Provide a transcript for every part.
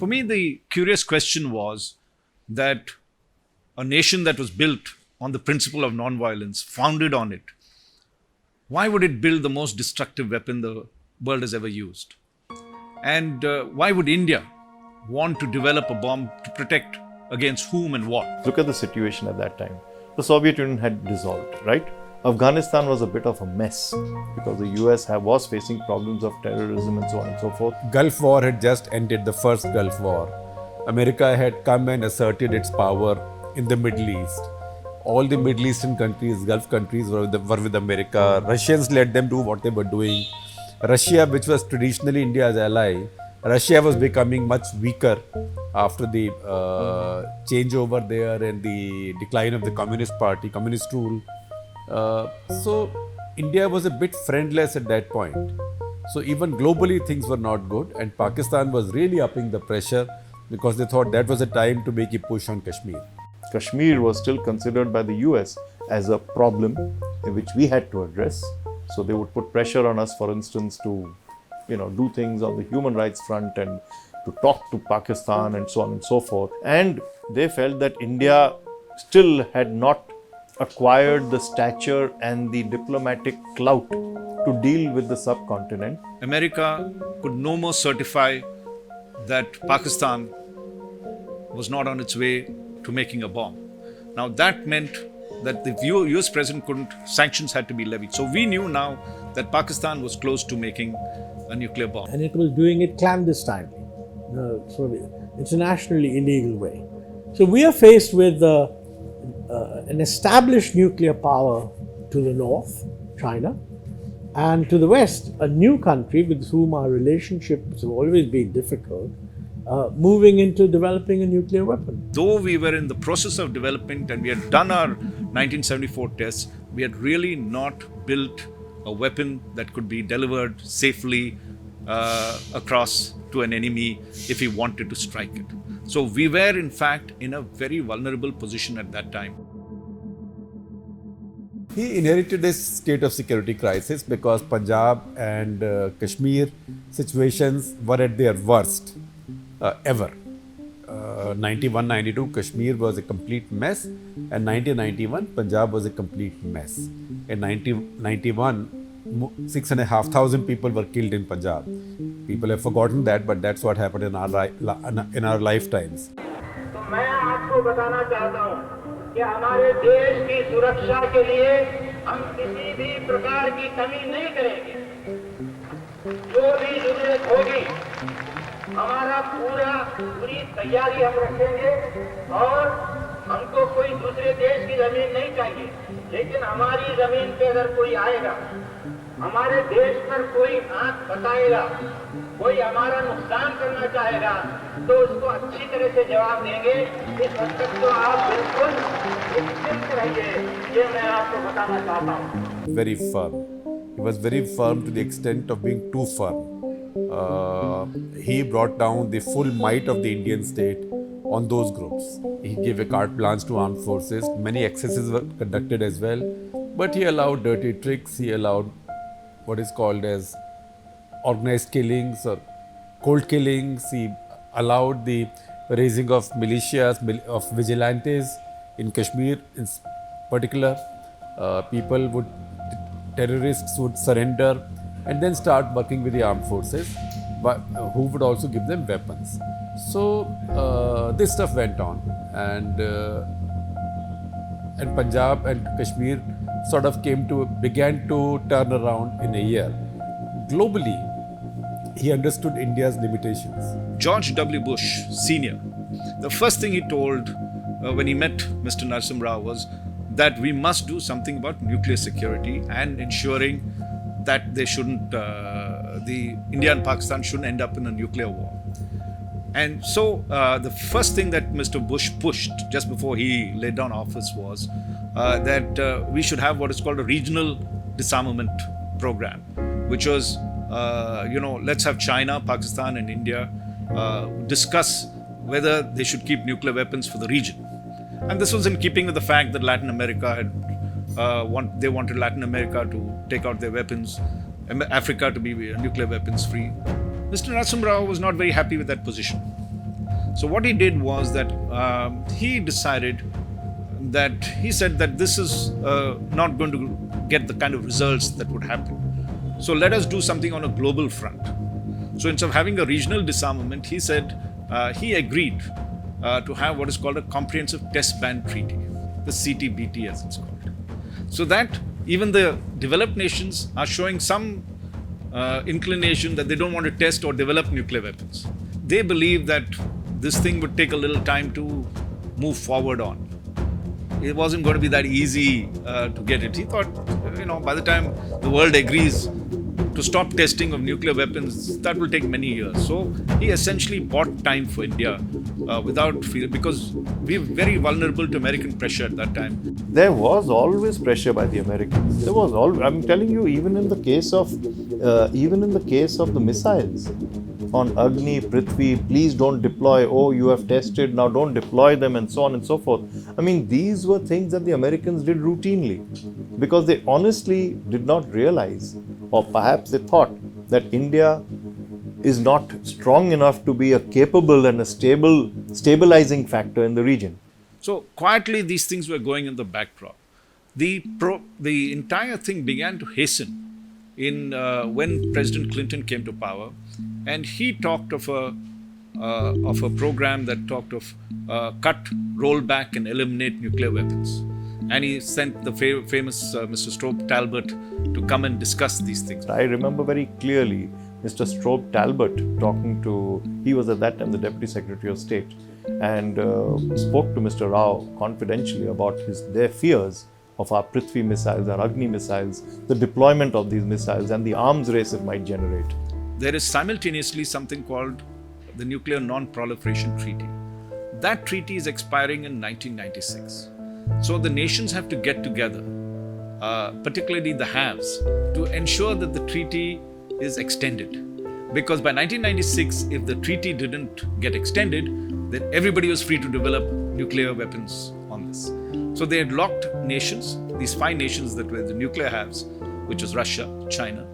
For me, the curious question was that a nation that was built on the principle of nonviolence, founded on it, why would it build the most destructive weapon the world has ever used? And why would India want to develop a bomb to protect against whom and what? Look at the situation at that time. The Soviet Union had dissolved, right? Afghanistan was a bit of a mess because the US was facing problems of terrorism and so on and so forth. Gulf War had just ended, the first Gulf War. America had come and asserted its power in the Middle East. All the Middle Eastern countries, Gulf countries were with America. Russians let them do what they were doing. Russia, which was traditionally India's ally, Russia was becoming much weaker after the changeover there and the decline of the Communist Party, communist rule. So India was a bit friendless at that point. So even globally things were not good, and Pakistan was really upping the pressure because they thought that was a time to make a push on Kashmir. Kashmir was still considered by the US as a problem in which we had to address. So they would put pressure on us, for instance, to do things on the human rights front and to talk to Pakistan and so on and so forth. And they felt that India still had not acquired the stature and the diplomatic clout to deal with the subcontinent. America could no more certify that Pakistan was not on its way to making a bomb. Now that meant that the US president couldn't, sanctions had to be levied. So we knew now that Pakistan was close to making a nuclear bomb. And it was doing it clandestinely, sort of internationally illegal way. So we are faced with an established nuclear power to the north, China, and to the west, a new country with whom our relationships have always been difficult, moving into developing a nuclear weapon. Though we were in the process of development and we had done our 1974 tests, we had really not built a weapon that could be delivered safely across to an enemy if he wanted to strike it. So we were in fact in a very vulnerable position at that time. He inherited this state of security crisis because Punjab and Kashmir situations were at their worst ever. 91-92 Kashmir was a complete mess, and 1991 Punjab was a complete mess. In 1991, 6,500 people were killed in Punjab. People have forgotten that, but that's what happened in our lifetimes. तो मैं आपको बताना चाहता हूँ कि हमारे देश की सुरक्षा के लिए हम किसी भी प्रकार की कमी नहीं करेंगे। जो भी जरूरत होगी हमारा पूरी तैयारी हम रखेंगे, और हमको कोई दूसरे देश की जमीन नहीं चाहिए, लेकिन हमारी जमीन पे अगर कोई आएगा, हमारे देश पर कोई आंख बताएगा, कोई हमारा नुकसान करना चाहेगा, तो उसको अच्छी तरह से जवाब देंगे। इस हद तक तो आप बिल्कुल निश्चिंत रहिए, ये मैं आपको बताना चाहता हूँ। Very firm. He was very firm to the extent of being too firm. He brought down the full might of the Indian state on those groups. He gave a carte blanche to armed forces. Many excesses were conducted as well, but he allowed dirty tricks. He allowed what is called as organized killings or cold killings. He allowed the raising of militias, of vigilantes in Kashmir in particular. Terrorists would surrender and then start working with the armed forces, but who would also give them weapons. So this stuff went on, and Punjab and Kashmir sort of began to turn around in a year. Globally, he understood India's limitations. George W. Bush Sr., the first thing he told when he met Mr. Narasimha Rao was that we must do something about nuclear security and ensuring that they shouldn't, India and Pakistan shouldn't end up in a nuclear war. And so the first thing that Mr. Bush pushed just before he laid down office was that we should have what is called a regional disarmament program, which was, let's have China, Pakistan and India discuss whether they should keep nuclear weapons for the region. And this was in keeping with the fact that Latin America had, they wanted Latin America to take out their weapons, Africa to be nuclear weapons free. Mr. Narasimha Rao was not very happy with that position. So what he did was that he decided that he said that this is not going to get the kind of results that would happen. So let us do something on a global front. So instead of having a regional disarmament, he said he agreed to have what is called a Comprehensive Test Ban Treaty, the CTBT as it's called. So that even the developed nations are showing some inclination that they don't want to test or develop nuclear weapons. They believe that this thing would take a little time to move forward on. It wasn't going to be that easy to get it. He thought, by the time the world agrees to stop testing of nuclear weapons, that will take many years. So he essentially bought time for India without fear, because we were very vulnerable to American pressure at that time. There was always pressure by the Americans. There was I'm telling you, even in the case of the missiles on Agni, Prithvi, please don't deploy. Oh, you have tested, now don't deploy them, and so on and so forth. I mean, these were things that the Americans did routinely because they honestly did not realize, or perhaps they thought, that India is not strong enough to be a capable and a stabilizing factor in the region. So quietly these things were going in the backdrop. The entire thing began to hasten in when President Clinton came to power, and he talked of a program that talked of cut, roll back, and eliminate nuclear weapons. And he sent the famous Mr. Strobe Talbot to come and discuss these things. I remember very clearly Mr. Strobe Talbot he was at that time the Deputy Secretary of State, and spoke to Mr. Rao confidentially about their fears of our Prithvi missiles, our Agni missiles, the deployment of these missiles, and the arms race it might generate. There is simultaneously something called the Nuclear Non-Proliferation Treaty. That treaty is expiring in 1996. So the nations have to get together, particularly the haves, to ensure that the treaty is extended. Because by 1996, if the treaty didn't get extended, then everybody was free to develop nuclear weapons on this. So they had locked nations, these 5 nations that were the nuclear haves, which was Russia, China,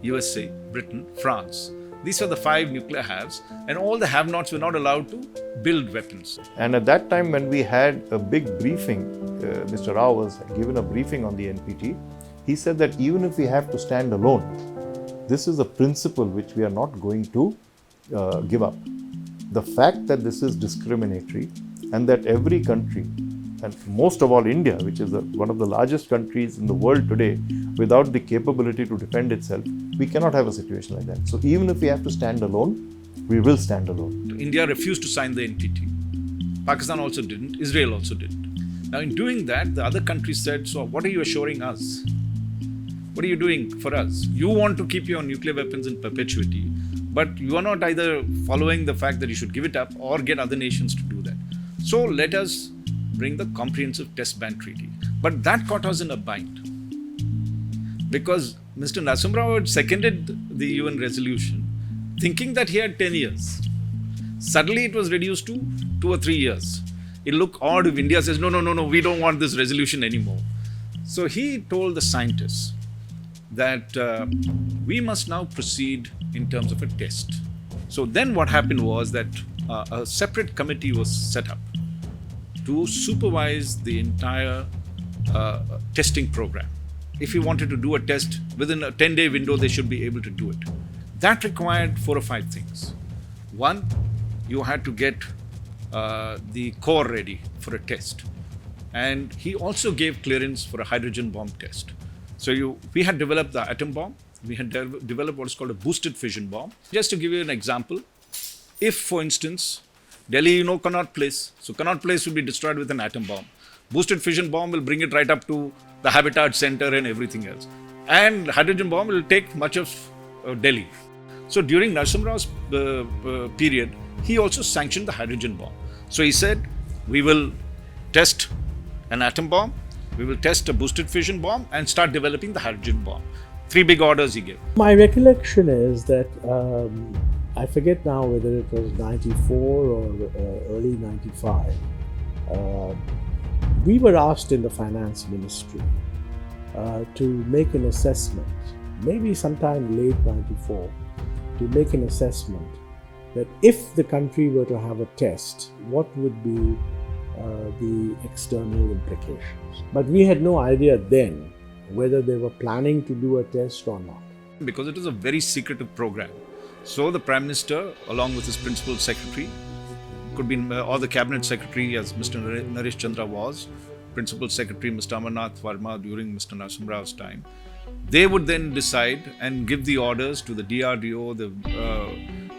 USA, Britain, France. These were the 5 nuclear haves, and all the have-nots were not allowed to build weapons. And at that time, when we had a big briefing, Mr. Rao was given a briefing on the NPT, he said that even if we have to stand alone, this is a principle which we are not going to give up. The fact that this is discriminatory and that every country, and most of all India, which is one of the largest countries in the world today, without the capability to defend itself, we cannot have a situation like that. So even if we have to stand alone, we will stand alone. India refused to sign the NPT. Pakistan also didn't. Israel also didn't. Now in doing that, the other countries said, so what are you assuring us? What are you doing for us? You want to keep your nuclear weapons in perpetuity, but you are not either following the fact that you should give it up or get other nations to do that. So let us bring the Comprehensive Test Ban Treaty. But that caught us in a bind, because Mr. Narasimha Rao had seconded the UN resolution thinking that he had 10 years. Suddenly it was reduced to 2 or 3 years. It'll look odd if India says, no, we don't want this resolution anymore. So he told the scientists that we must now proceed in terms of a test. So then what happened was that a separate committee was set up to supervise the entire testing program. If you wanted to do a test within a 10-day window, they should be able to do it. That required 4 or 5 things. One, you had to get the core ready for a test. And he also gave clearance for a hydrogen bomb test. So we had developed the atom bomb. We had developed what is called a boosted fission bomb. Just to give you an example, if, for instance, Delhi, Connaught Place. So Connaught Place will be destroyed with an atom bomb. Boosted fission bomb will bring it right up to the Habitat Center and everything else. And hydrogen bomb will take much of Delhi. So during Narasimha Rao's period, he also sanctioned the hydrogen bomb. So he said, we will test an atom bomb, we will test a boosted fission bomb, and start developing the hydrogen bomb. 3 big orders he gave. My recollection is that I forget now whether it was 94 or early 95. We were asked in the finance ministry to make an assessment, maybe sometime late 94, to make an assessment that if the country were to have a test, what would be the external implications. But we had no idea then whether they were planning to do a test or not. Because it is a very secretive program. So the Prime Minister, along with his Principal Secretary, could be, or the Cabinet Secretary, as Mr. Naresh Chandra was, Principal Secretary Mr. Amarnath Verma during Mr. Narasimha Rao's time, they would then decide and give the orders to the DRDO, the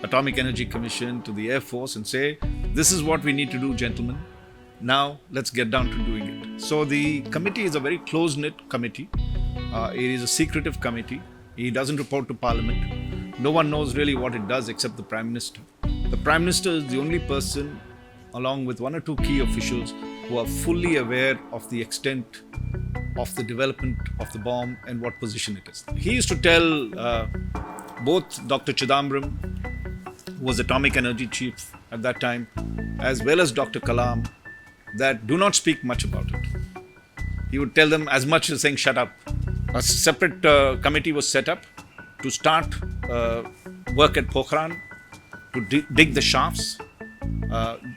Atomic Energy Commission, to the Air Force, and say, this is what we need to do, gentlemen. Now let's get down to doing it. So the committee is a very close-knit committee. It is a secretive committee. It doesn't report to Parliament. No one knows really what it does except the Prime Minister. The Prime Minister is the only person, along with one or two key officials, who are fully aware of the extent of the development of the bomb and what position it is. He used to tell both Dr. Chidambaram, who was Atomic Energy Chief at that time, as well as Dr. Kalam, that do not speak much about it. He would tell them as much as saying, shut up. A separate committee was set up to start work at Pokhran, to dig the shafts.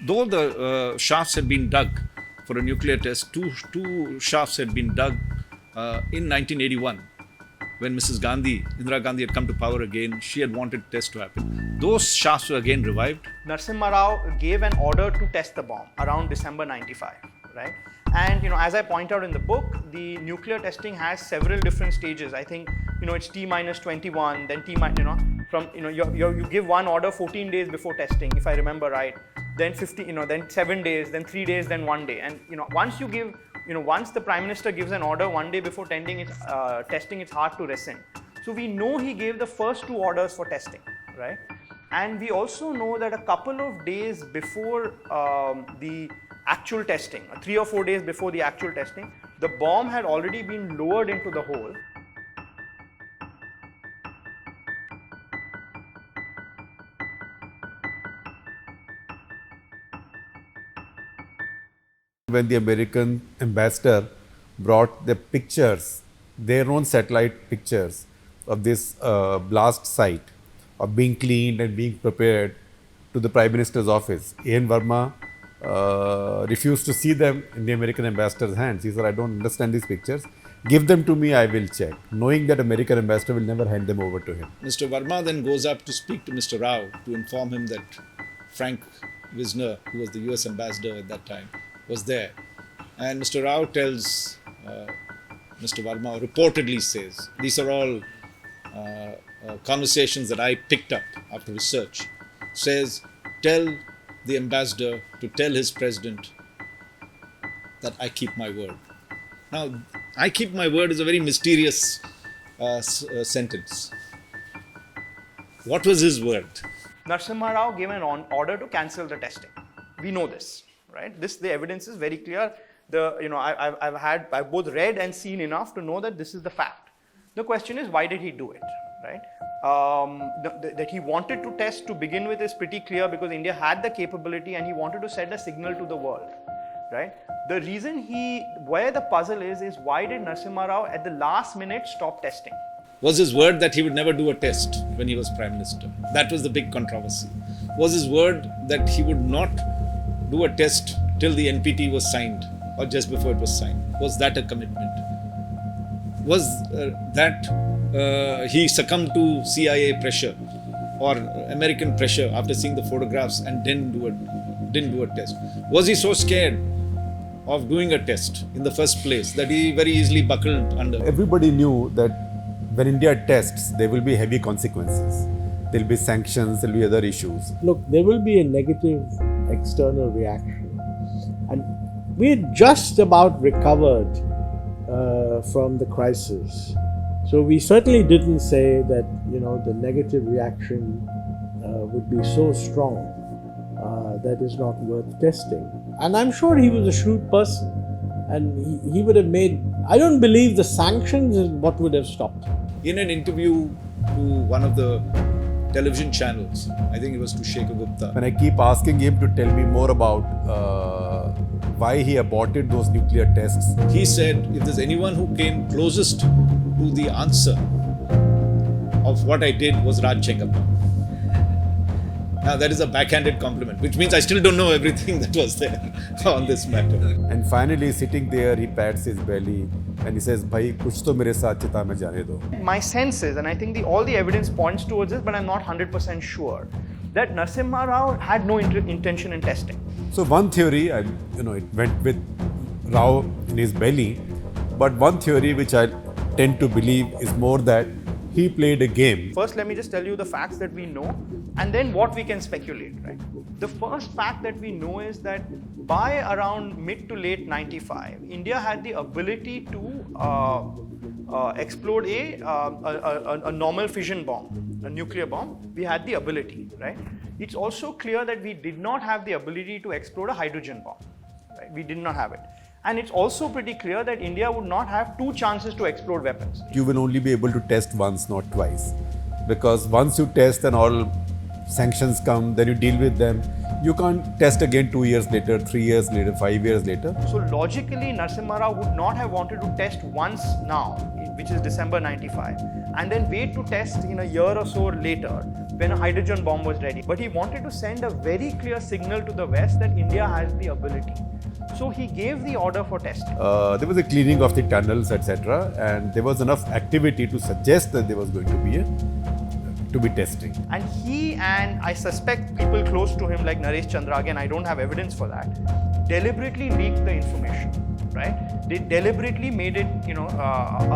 Though the shafts had been dug for a nuclear test, two shafts had been dug in 1981 when Mrs. Gandhi, Indira Gandhi, had come to power again. She had wanted tests to happen. Those shafts were again revived. Narasimha Rao gave an order to test the bomb around December 95, right? And as I point out in the book, the nuclear testing has several different stages. I think it's T-21, then you give one order 14 days before testing, if I remember right. Then 50, then 7 days, then 3 days, then 1 day. And once you give, once the Prime Minister gives an order 1 day before testing, it's hard to rescind. So we know he gave the first 2 orders for testing, right? And we also know that a couple of days before the actual testing, 3 or 4 days before the actual testing, the bomb had already been lowered into the hole. When the American ambassador brought the pictures, their own satellite pictures of this blast site, of being cleaned and being prepared to the Prime Minister's office, A.N. Verma refused to see them in the American ambassador's hands. He said, I don't understand these pictures. Give them to me, I will check. Knowing that American ambassador will never hand them over to him. Mr. Verma then goes up to speak to Mr. Rao to inform him that Frank Wisner, who was the US ambassador at that time, was there. And Mr. Rao tells Mr. Verma, reportedly says, these are all conversations that I picked up after research, says, tell the ambassador to tell his president that I keep my word. Now, I keep my word is a very mysterious sentence. What was his word? Narasimha Rao gave an order to cancel the testing. We know this, right? The evidence is very clear. I've both read and seen enough to know that this is the fact. The question is, why did he do it, right? That he wanted to test to begin with is pretty clear, because India had the capability and he wanted to send a signal to the world, right? The reason where the puzzle is why did Narasimha Rao at the last minute stop testing? Was his word that he would never do a test when he was Prime Minister? That was the big controversy. Was his word that he would not do a test till the NPT was signed or just before it was signed? Was that a commitment? Was he succumbed to CIA pressure or American pressure after seeing the photographs and didn't do a test? Was he so scared of doing a test in the first place that he very easily buckled under? Everybody knew that when India tests, there will be heavy consequences. There will be sanctions, there will be other issues. Look, there will be a negative external reaction. And we had just about recovered from the crisis. So we certainly didn't say that, the negative reaction would be so strong that is not worth testing. And I'm sure he was a shrewd person, and he would have made, I don't believe the sanctions is what would have stopped him. In an interview to one of the television channels, I think it was to Shekhar Gupta, When I keep asking him to tell me more about why he aborted those nuclear tests, he said, if there's anyone who came closest to the answer of what I did was Raj Chengappa. Now that is a backhanded compliment, which means I still don't know everything that was there on this matter. And finally, sitting there, he pats his belly and he says, "Bhai, kuch to mere saath chita mein jaane do." My sense is, and I think all the evidence points towards this, but I'm not 100% sure, that Narasimha Rao had no intention in testing. So one theory, it went with Rao in his belly, but one theory which I tend to believe is more that he played a game. First, let me just tell you the facts that we know, and then what we can speculate, right? The first fact that we know is that by around mid to late 95, India had the ability to explode a normal fission bomb, a nuclear bomb. We had the ability, right? It's also clear that we did not have the ability to explode a hydrogen bomb, right? We did not have it. And it's also pretty clear that India would not have two chances to explode weapons. You will only be able to test once, not twice. Because once you test and all sanctions come, then you deal with them. You can't test again 2 years later, 3 years later, 5 years later. So logically, Narasimha Rao would not have wanted to test once now, which is December 95, and then wait to test in a year or so later when a hydrogen bomb was ready. But he wanted to send a very clear signal to the West that India has the ability. So he gave the order for testing. There was a cleaning of the tunnels, etc., and there was enough activity to suggest that there was going to be testing. And he, and I suspect people close to him like Naresh Chandra, again I don't have evidence for that, deliberately leaked the information, right? They deliberately made it,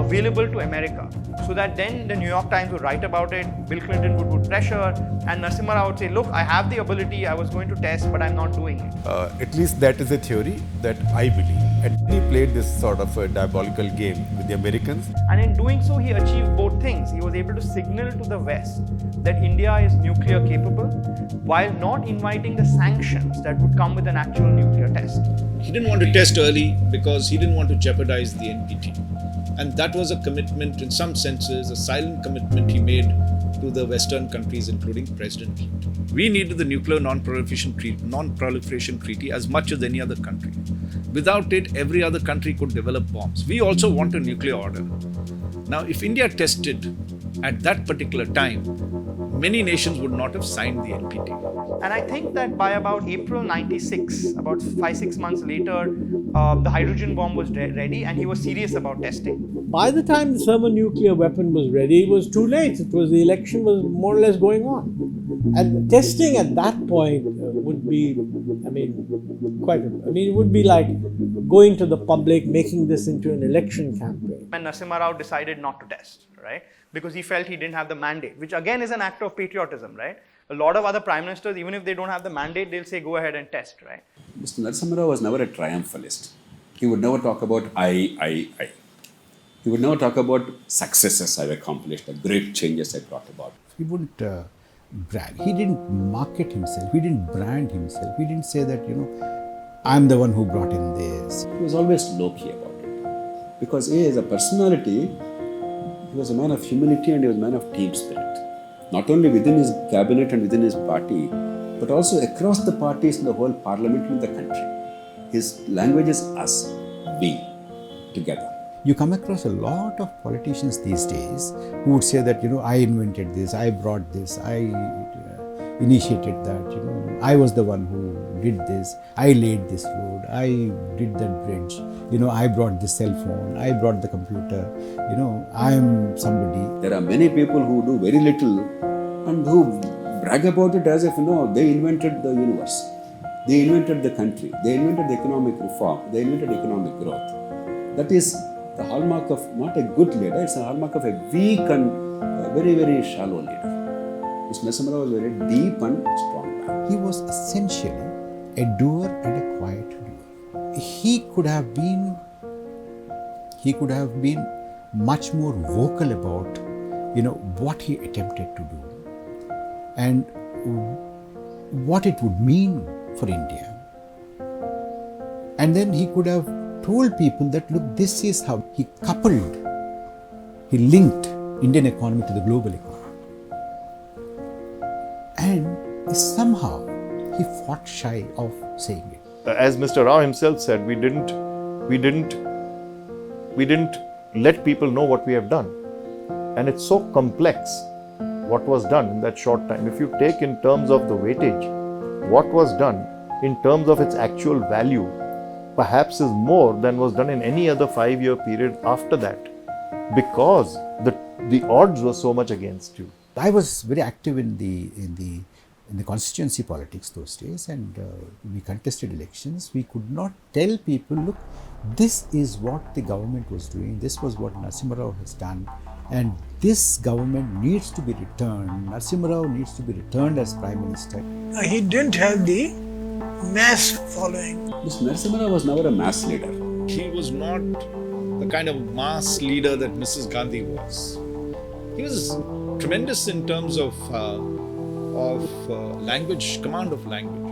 available to America, so that then the New York Times would write about it, Bill Clinton would put pressure, and Narasimha Rao would say, look, I have the ability, I was going to test, but I'm not doing it. At least that is a theory that I believe. And he played this sort of a diabolical game with the Americans. And in doing so, he achieved both things. He was able to signal to the West that India is nuclear capable, while not inviting the sanctions that would come with an actual nuclear test. He didn't want to test early because he didn't want to jeopardize the NPT. And that was a commitment, in some senses, a silent commitment he made to the Western countries, including President Clinton. We needed the nuclear non-proliferation treaty as much as any other country. Without it, every other country could develop bombs. We also want a nuclear order. Now, if India tested at that particular time, many nations would not have signed the NPT. And I think that by about April 96, about 5-6 months later, the hydrogen bomb was ready and he was serious about testing. By the time the thermonuclear weapon was ready, it was too late. The election was more or less going on. And testing at that point would be, it would be like going to the public, making this into an election campaign. And Narasimha Rao decided not to test, right? Because he felt he didn't have the mandate, which again is an act of patriotism, right? A lot of other prime ministers, even if they don't have the mandate, they'll say, go ahead and test, right? Mr. Narasimha Rao was never a triumphalist. He would never talk about I. He would never talk about successes I've accomplished, the great changes I brought about. He wouldn't brag. He didn't market himself. He didn't brand himself. He didn't say that, I'm the one who brought in this. He was always low-key about it. Because as a personality, he was a man of humility and he was a man of team spirit. Not only within his cabinet and within his party, but also across the parties in the whole parliament in the country. His language is us, we, together. You come across a lot of politicians these days who would say that, I invented this, I brought this, I initiated that, I was the one who did this, I laid this road, I did that bridge, I brought the cell phone, I brought the computer, I am somebody. There are many people who do very little and who brag about it as if, they invented the universe. They invented the country. They invented the economic reform. They invented economic growth. That is the hallmark of not a good leader, it's a hallmark of a weak and very, very shallow leader. Mr. Narasimha Rao was a very deep and strong man. He was essentially a doer and a quiet doer. He could have been much more vocal about, what he attempted to do and what it would mean for India. And then he could have told people that, look, this is how he linked Indian economy to the global economy. And somehow he fought shy of saying it. As Mr. Rao himself said, we didn't let people know what we have done. And it's so complex what was done in that short time, if you take in terms of the weightage, what was done in terms of its actual value, perhaps is more than was done in any other 5-year period after that, because the odds were so much against you. I was very active in the constituency politics those days, and we contested elections. We could not tell people, look, this is what the government was doing, this was what Narasimha Rao has done, and this government needs to be returned. Narasimha Rao needs to be returned as Prime Minister. He didn't have the mass following. Mr. Narasimha Rao was never a mass leader. He was not the kind of mass leader that Mrs. Gandhi was. He was tremendous in terms of language, command of language.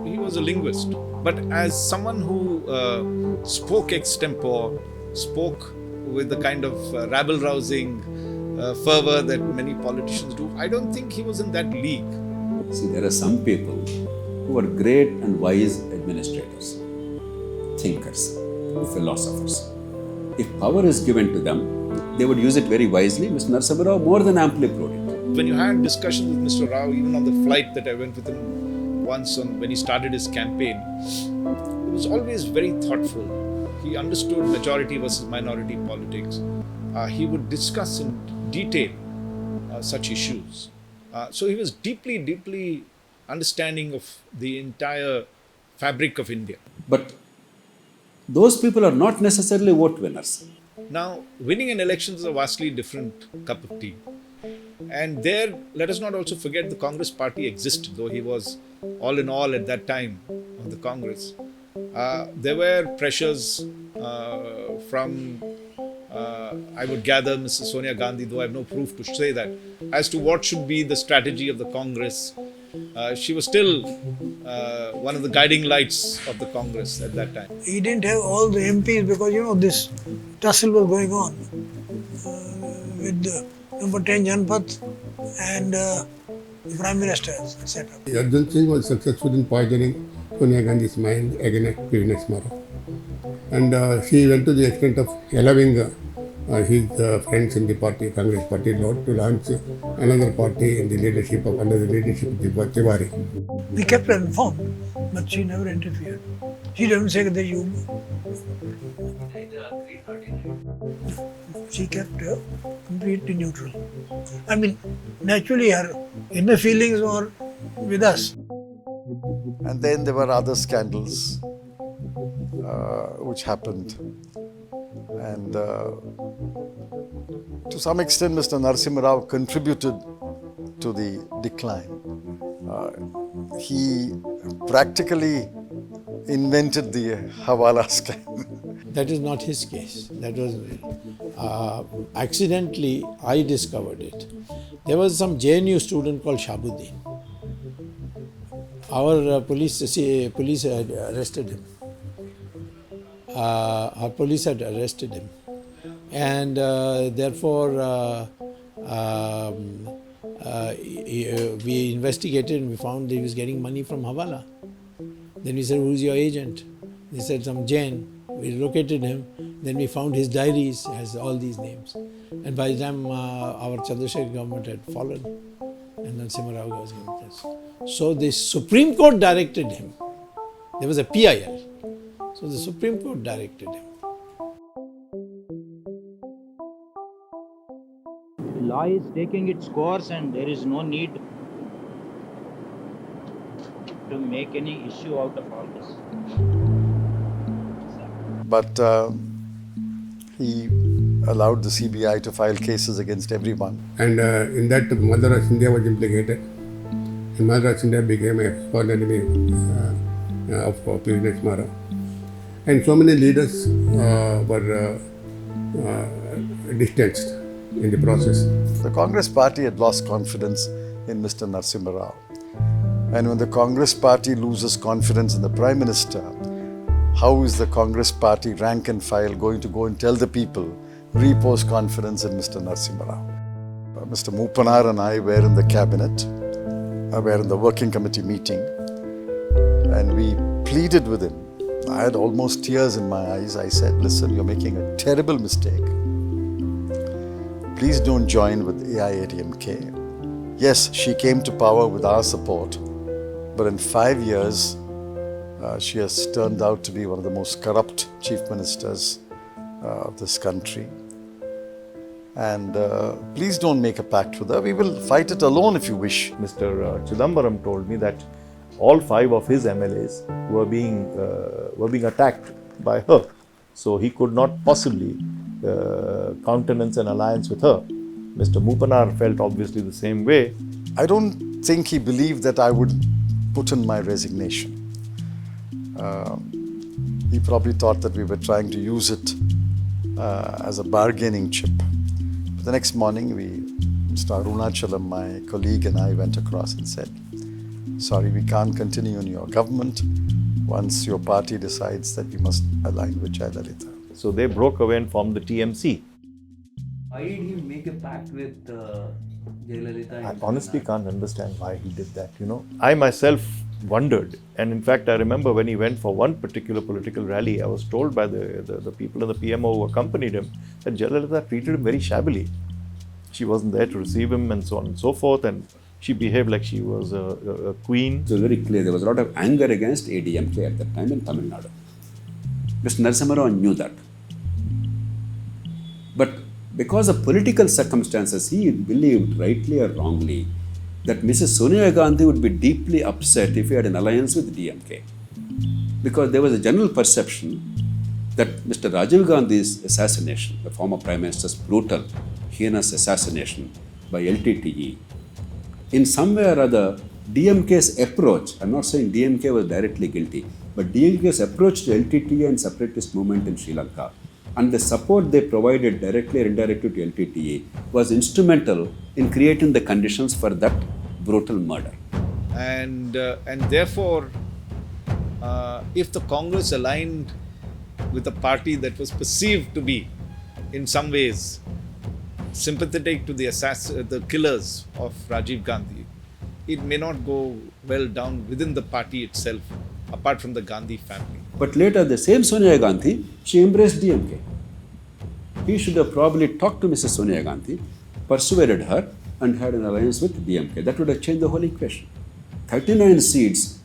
He was a linguist, but as someone who spoke extempore, spoke with the kind of rabble-rousing fervor that many politicians do, I don't think he was in that league. See, there are some people who are great and wise administrators, thinkers, philosophers. If power is given to them, they would use it very wisely. Mr. Narasimha Rao more than amply proved it. When you had discussions with Mr. Rao, even on the flight that I went with him once when he started his campaign, he was always very thoughtful. He understood majority versus minority politics. He would discuss in detail such issues. So he was deeply, deeply understanding of the entire fabric of India. But those people are not necessarily vote winners. Now, winning an election is a vastly different cup of tea. And there, let us not also forget the Congress party existed, though he was all in all at that time of the Congress. There were pressures from, I would gather, Mrs. Sonia Gandhi, though I have no proof to say that, as to what should be the strategy of the Congress. She was still one of the guiding lights of the Congress at that time. He didn't have all the MPs because, this tussle was going on with the number 10 Janpath and the Prime Minister's set up. Arjun Singh was successful in poisoning Sonia Gandhi's mind against P.V. Narasimha. And she went to the extent of allowing his friends in the party, Congress party, to launch another party in the leadership under the leadership of Tiwari. We kept her informed, but she never interfered. She didn't say that you. She kept her completely neutral. I mean, naturally her inner feelings were with us. And then there were other scandals which happened. And to some extent, Mr. Narasimha Rao contributed to the decline. He practically invented the Hawala scam. That is not his case. That was accidentally I discovered it. There was some JNU student called Shabuddin. Our police had arrested him. Our police had arrested him, and therefore we investigated and we found that he was getting money from Hawala. Then we said, "Who's your agent?" He said, "Some Jain." We located him. Then we found his diaries has all these names. And by the time our Chandrasekhar government had fallen, and Narasimha Rao was in place. So the Supreme Court directed him. There was a PIL. So the Supreme Court directed him. The law is taking its course and there is no need to make any issue out of all this. But he allowed the CBI to file cases against everyone. And in that, Madras India was implicated. And Madras India became a sworn enemy of P.V. Narasimha Rao. And so many leaders were distanced in the process. The Congress party had lost confidence in Mr. Narasimha Rao. And when the Congress party loses confidence in the Prime Minister, how is the Congress party rank and file going to go and tell the people, repose confidence in Mr. Narasimha Rao? Mr. Moopanar and I were in the cabinet, were in the working committee meeting, and we pleaded with him. I had almost tears in my eyes. I said, "Listen, you're making a terrible mistake. Please don't join with AIADMK. Yes, she came to power with our support, but in 5 years, she has turned out to be one of the most corrupt chief ministers of this country. And please don't make a pact with her. We will fight it alone if you wish. Mr. Chidambaram told me that all 5 of his MLAs were being attacked by her. So he could not possibly countenance an alliance with her. Mr. Moopanar felt obviously the same way. I don't think he believed that I would put in my resignation. He probably thought that we were trying to use it as a bargaining chip. But the next morning, Mr. Arunachalam, my colleague, and I went across and said, sorry, we can't continue in your government once your party decides that we must align with Jayalalitha. So they broke away and formed the TMC. Why did he make a pact with Jayalalitha? I honestly can't understand why he did that, I myself wondered, and in fact I remember when he went for one particular political rally, I was told by the people in the PMO who accompanied him that Jayalalitha treated him very shabbily. She wasn't there to receive him and so on and so forth, and she behaved like she was a queen. It was very clear. There was a lot of anger against ADMK at that time in Tamil Nadu. Mr. Narasimha Rao knew that. But because of political circumstances, he believed, rightly or wrongly, that Mrs. Sonia Gandhi would be deeply upset if he had an alliance with DMK. Because there was a general perception that Mr. Rajiv Gandhi's assassination, the former Prime Minister's brutal, heinous assassination by LTTE, in some way or other, DMK's approach, I'm not saying DMK was directly guilty, but DMK's approach to LTTE and separatist movement in Sri Lanka and the support they provided directly or indirectly to LTTE was instrumental in creating the conditions for that brutal murder. And therefore, if the Congress aligned with a party that was perceived to be, in some ways, sympathetic to the killers of Rajiv Gandhi, it may not go well down within the party itself, apart from the Gandhi family. But later, the same Sonia Gandhi, she embraced DMK. He should have probably talked to Mrs. Sonia Gandhi, persuaded her, and had an alliance with DMK. That would have changed the whole equation. 39 seats,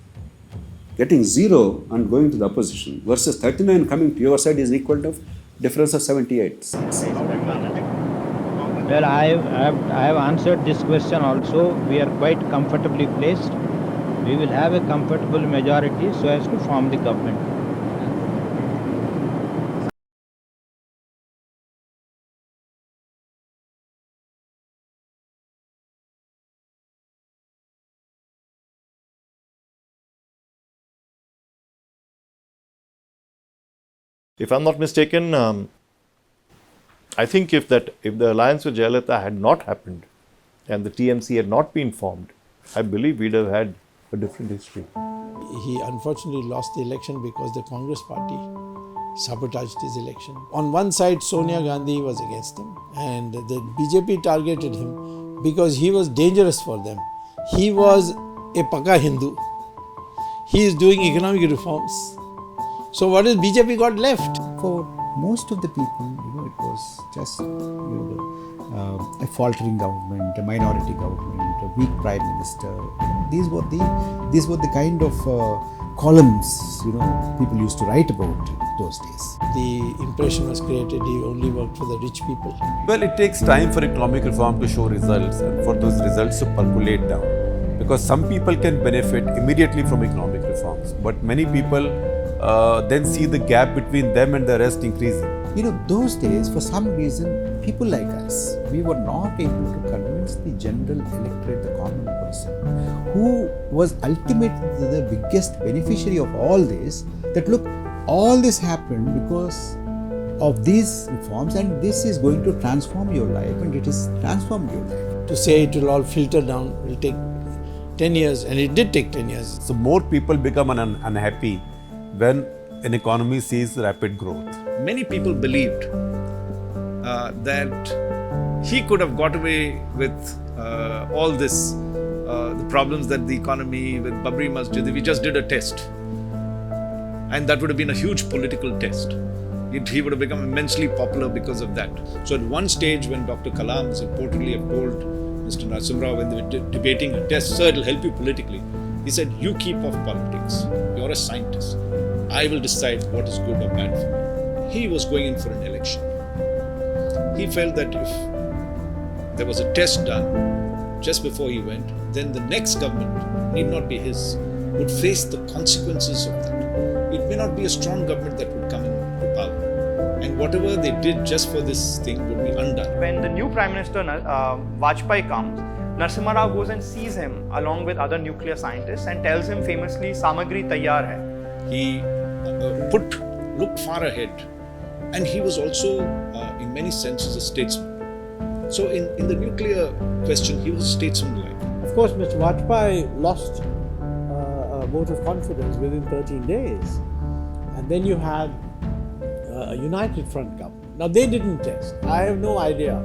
getting 0 and going to the opposition versus 39 coming to your side is equal to difference of 78 seats. Well, I have answered this question also. We are quite comfortably placed. We will have a comfortable majority so as to form the government. If I'm not mistaken, I think if the alliance with Jayalalitha had not happened and the TMC had not been formed, I believe we'd have had a different history. He unfortunately lost the election because the Congress party sabotaged his election. On one side, Sonia Gandhi was against him, and the BJP targeted him because he was dangerous for them. He was a Paka Hindu. He is doing economic reforms. So what is BJP got left? For most of the people, it was just a faltering government, a minority government, a weak prime minister. These were the kind of columns people used to write about in those days. The impression was created he only worked for the rich people. Well, it takes time for economic reform to show results and for those results to percolate down. Because some people can benefit immediately from economic reforms, but many people then see the gap between them and the rest increasing. Those days, for some reason, people like us, we were not able to convince the general electorate, the common person, who was ultimately the biggest beneficiary of all this, that look, all this happened because of these reforms and this is going to transform your life, and it has transformed your life. To say it will all filter down will take 10 years, and it did take 10 years. So more people become unhappy when an economy sees rapid growth. Many people believed that he could have got away with all this, the problems that the economy with Babri Masjid, if he just did a test. And that would have been a huge political test. He would have become immensely popular because of that. So at one stage when Dr. Kalam reportedly have told Mr. Narasimha Rao, when they were debating a test, sir, it'll help you politically. He said, you keep off politics. You're a scientist. I will decide what is good or bad for you. He was going in for an election. He felt that if there was a test done just before he went, then the next government need not be his, would face the consequences of that. It may not be a strong government that would come into power. And whatever they did just for this thing would be undone. When the new Prime Minister Vajpayee comes, Narasimha Rao goes and sees him along with other nuclear scientists and tells him famously, Samagri taiyar hai. He looked far ahead, and he was also, in many senses, a statesman. So in the nuclear question, he was statesman-like. Of course, Mr. Vajpayee lost a vote of confidence within 13 days. And then you had a united front government. Now, they didn't test. I have no idea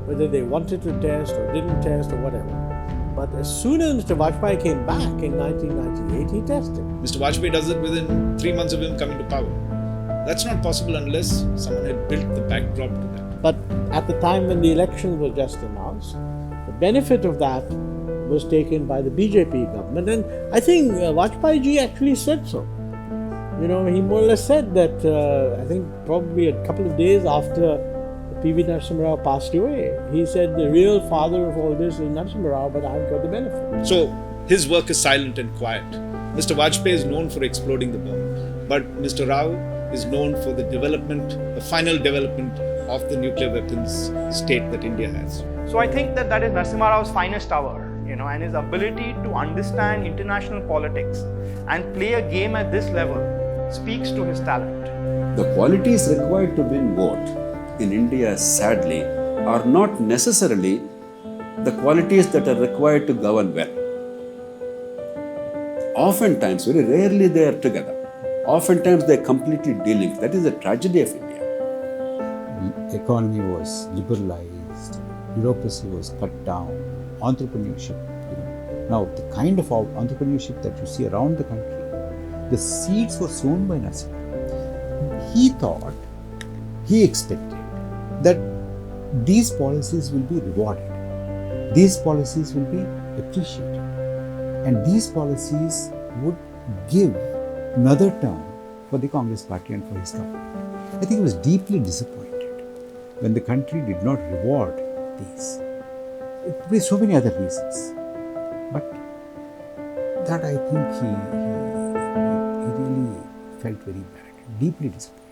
whether they wanted to test or didn't test or whatever. But as soon as Mr. Vajpayee came back in 1998, he tested. Mr. Vajpayee does it within 3 months of him coming to power. That's not possible unless someone had built the backdrop to that. But at the time when the election was just announced, the benefit of that was taken by the BJP government. And I think Vajpayee ji actually said so. You know, he more or less said that, I think probably a couple of days after P.V. Narasimha Rao passed away, he said the real father of all this is Narasimha Rao, but I've got the benefit. So his work is silent and quiet. Mr. Vajpayee is known for exploding the bomb, but Mr. Rao is known for the development, the final development of the nuclear weapons state that India has. So I think that is Narasimha Rao's finest hour, you know, and his ability to understand international politics and play a game at this level speaks to his talent. The qualities required to win vote in India, sadly, are not necessarily the qualities that are required to govern well. Oftentimes, very rarely they are together. Oftentimes they are completely delinked. That is the tragedy of India. The economy was liberalized, bureaucracy was cut down, entrepreneurship. Now, the kind of entrepreneurship that you see around the country, the seeds were sown by Narasimha. He thought, he expected that these policies will be rewarded, these policies will be appreciated, and these policies would give another term for the Congress party and for his government. I think he was deeply disappointed when the country did not reward these. It could be so many other reasons, but that I think he really felt very bad, deeply disappointed.